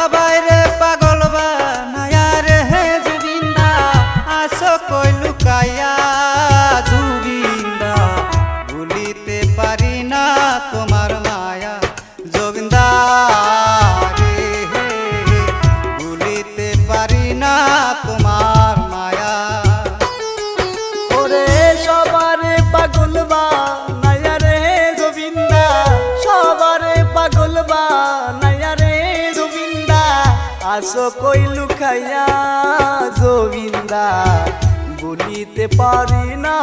সবাই রে পাগল বানায়া রে জুবিন্দা আসো কই লুকাইয়া জুবিন্দা ভুলিতে পারি না তোমার মায়া জুবিন্দা রে ভুলিতে পারি না তোমার মায়া। ওরে সবারে পাগল বানায়া রে জুবিন্দা সবারে পাগল বানায়া রে জুবিন্দা আসো কই লুকাইয়া জুবিন্দা ভুলিতে পারি না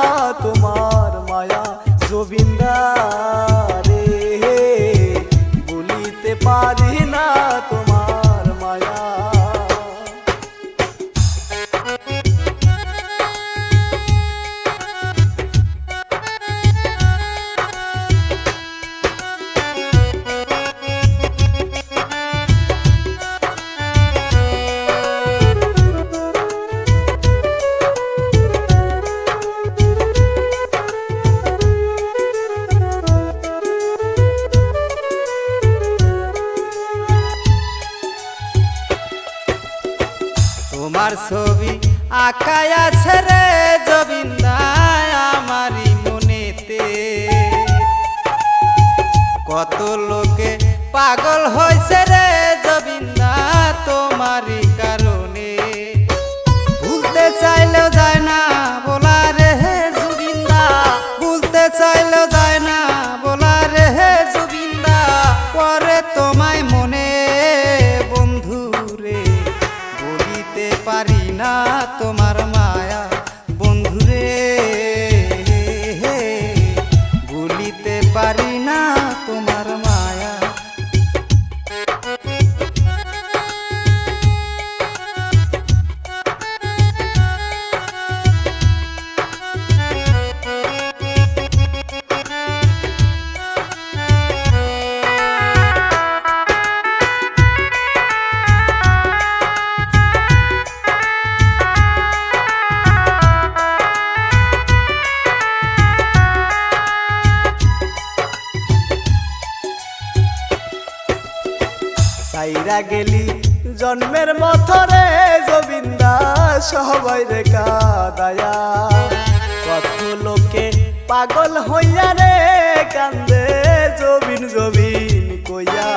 তোমার মায়া জুবিন্দা রে ভুলিতে পারি না তোমার মায়া। তোমার ছবি আঁকায় আছে রে জুবিন্দা আমারি মনেতে, কত লোকে পাগল হয়েছে রে জুবিন্দা তোমারই কারণে। ভুলতে চাইলেও যায় না বলা রে জুবিন্দা, ভুলতে চাইলেও যায় না বলা রে জুবিন্দা, পরে তোমায় মনে বন্ধু রে বলিতে পারি না তোমার মায়া বন্ধু রে ভুলিতে পারি না তোমার মায়া। সাইরা গেলি জন্মের মথরে জুবিন্দা সবাই রে কাদায়া, কত লোকে পাগল হইয়া রে কান্দে জবিন জবিন কইয়া।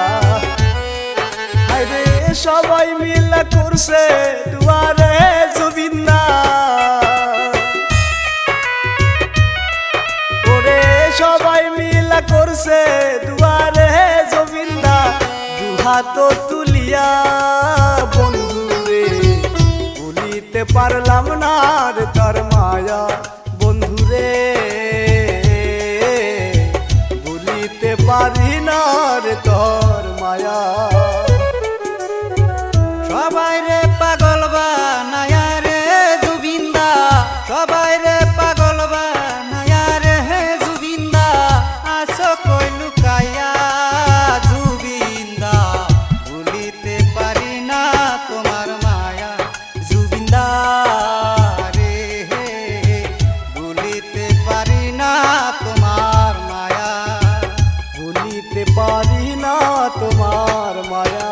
আরে সবাই মিলা করছে দুয়ারে জুবিন্দা, ওরে সবাই মিলা করছে দুয়ারে জুবিন্দা, হাত তুলিয়া বন্ধু রে ভুলিতে পারলাম না রে তার মায়া বন্ধু রে ভুলিতে পারি না রে তোর মায়া। সবাই রে পাগল বানায়া রে জুবিন্দা সবাই রে পাগল বানায়া রে জুবিন্দা আসো কই লুকাইয়া জুবিন্দা ভুলিতে পারি না তোমার মায়া জুবিন্দা রে ভুলিতে পারি না তোমার মায়া ভুলিতে পারি না তোমার মায়া।